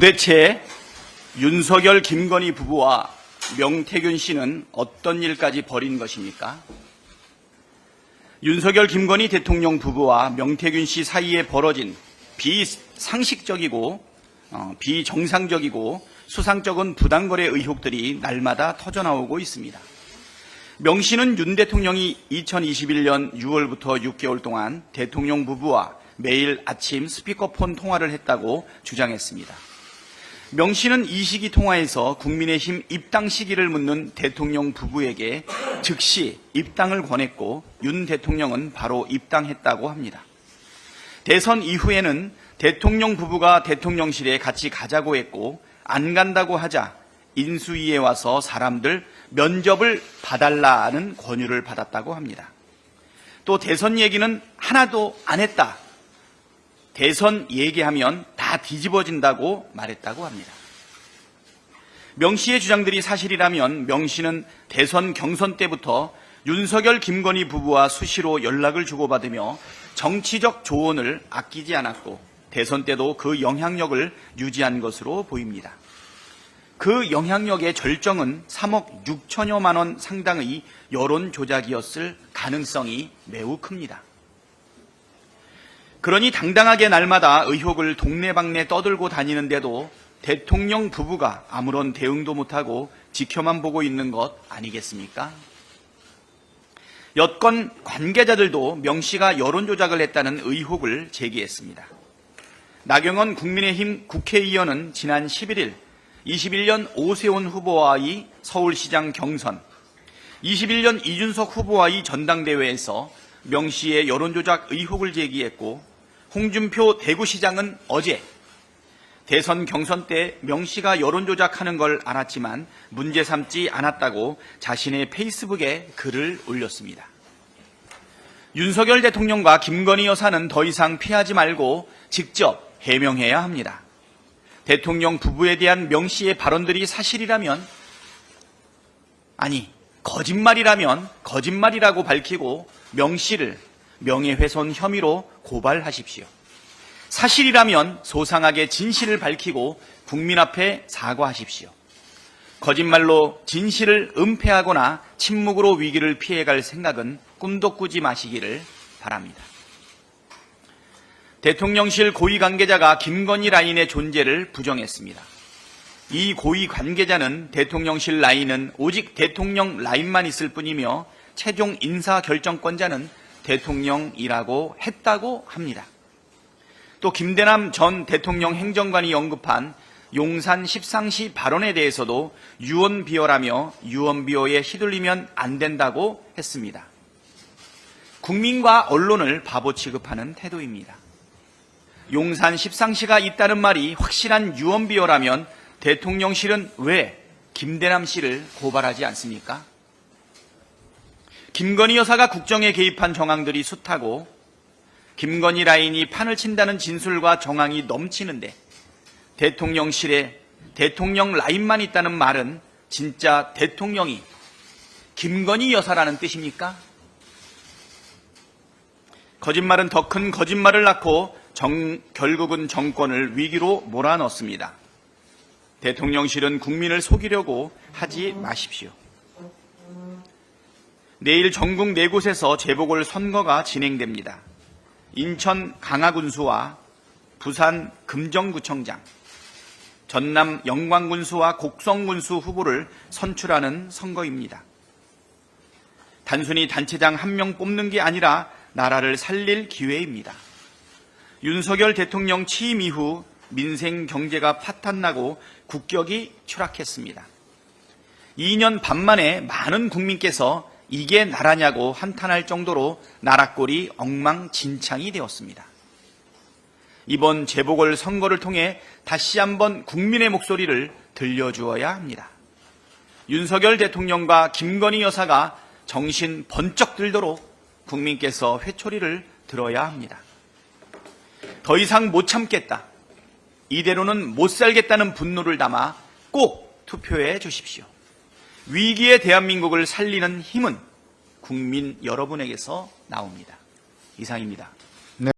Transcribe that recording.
도대체 윤석열, 김건희 부부와 명태균 씨는 어떤 일까지 벌인 것입니까? 윤석열, 김건희 대통령 부부와 명태균 씨 사이에 벌어진 비상식적이고 비정상적이고 수상쩍은 부당거래 의혹들이 날마다 터져나오고 있습니다. 명 씨는 윤 대통령이 2021년 6월부터 6개월 동안 대통령 부부와 매일 아침 스피커폰 통화를 했다고 주장했습니다. 명 씨는 이 시기 통화에서 국민의힘 입당 시기를 묻는 대통령 부부에게 즉시 입당을 권했고 윤 대통령은 바로 입당했다고 합니다. 대선 이후에는 대통령 부부가 대통령실에 같이 가자고 했고 안 간다고 하자 인수위에 와서 사람들 면접을 봐달라는 권유를 받았다고 합니다. 또 대선 얘기는 하나도 안 했다. 대선 얘기하면 다 뒤집어진다고 말했다고 합니다. 명 씨의 주장들이 사실이라면 명 씨는 대선 경선 때부터 윤석열, 김건희 부부와 수시로 연락을 주고받으며 정치적 조언을 아끼지 않았고 대선 때도 그 영향력을 유지한 것으로 보입니다. 그 영향력의 절정은 3억 6천여만 원 상당의 여론 조작이었을 가능성이 매우 큽니다. 그러니 당당하게 날마다 의혹을 동네방네 떠들고 다니는데도 대통령 부부가 아무런 대응도 못하고 지켜만 보고 있는 것 아니겠습니까? 여권 관계자들도 명 씨가 여론 조작을 했다는 의혹을 제기했습니다. 나경원 국민의힘 국회의원은 지난 11일 21년 오세훈 후보와의 서울시장 경선, 21년 이준석 후보와의 전당대회에서 명 씨의 여론 조작 의혹을 제기했고 홍준표 대구시장은 어제 대선 경선 때 명 씨가 여론 조작하는 걸 알았지만 문제 삼지 않았다고 자신의 페이스북에 글을 올렸습니다. 윤석열 대통령과 김건희 여사는 더 이상 피하지 말고 직접 해명해야 합니다. 대통령 부부에 대한 명 씨의 발언들이 사실이라면, 아니 거짓말이라면 거짓말이라고 밝히고 명 씨를 명예훼손 혐의로 고발하십시오. 사실이라면 소상하게 진실을 밝히고 국민 앞에 사과하십시오. 거짓말로 진실을 은폐하거나 침묵으로 위기를 피해갈 생각은 꿈도 꾸지 마시기를 바랍니다. 대통령실 고위 관계자가 김건희 라인의 존재를 부정했습니다. 이 고위 관계자는 대통령실 라인은 오직 대통령 라인만 있을 뿐이며 최종 인사 결정권자는 대통령이라고 했다고 합니다. 또 김대남 전 대통령 행정관이 언급한 용산 십상시 발언에 대해서도 유언비어라며 유언비어에 휘둘리면 안 된다고 했습니다. 국민과 언론을 바보 취급하는 태도입니다. 용산 십상시가 있다는 말이 확실한 유언비어라면 대통령실은 왜 김대남 씨를 고발하지 않습니까? 김건희 여사가 국정에 개입한 정황들이 숱하고 김건희 라인이 판을 친다는 진술과 정황이 넘치는데 대통령실에 대통령 라인만 있다는 말은 진짜 대통령이 김건희 여사라는 뜻입니까? 거짓말은 더 큰 거짓말을 낳고 결국은 정권을 위기로 몰아넣습니다. 대통령실은 국민을 속이려고 하지 마십시오. 내일 전국 4곳에서 재보궐선거가 진행됩니다. 인천 강화군수와 부산 금정구청장, 전남 영광군수와 곡성군수 후보를 선출하는 선거입니다. 단순히 단체장 1명 뽑는 게 아니라 나라를 살릴 기회입니다. 윤석열 대통령 취임 이후 민생 경제가 파탄나고 국격이 추락했습니다. 2년 반 만에 많은 국민께서 이게 나라냐고 한탄할 정도로 나라꼴이 엉망진창이 되었습니다. 이번 재보궐선거를 통해 다시 한번 국민의 목소리를 들려주어야 합니다. 윤석열 대통령과 김건희 여사가 정신 번쩍 들도록 국민께서 회초리를 들어야 합니다. 더 이상 못 참겠다. 이대로는 못 살겠다는 분노를 담아 꼭 투표해 주십시오. 위기의 대한민국을 살리는 힘은 국민 여러분에게서 나옵니다. 이상입니다.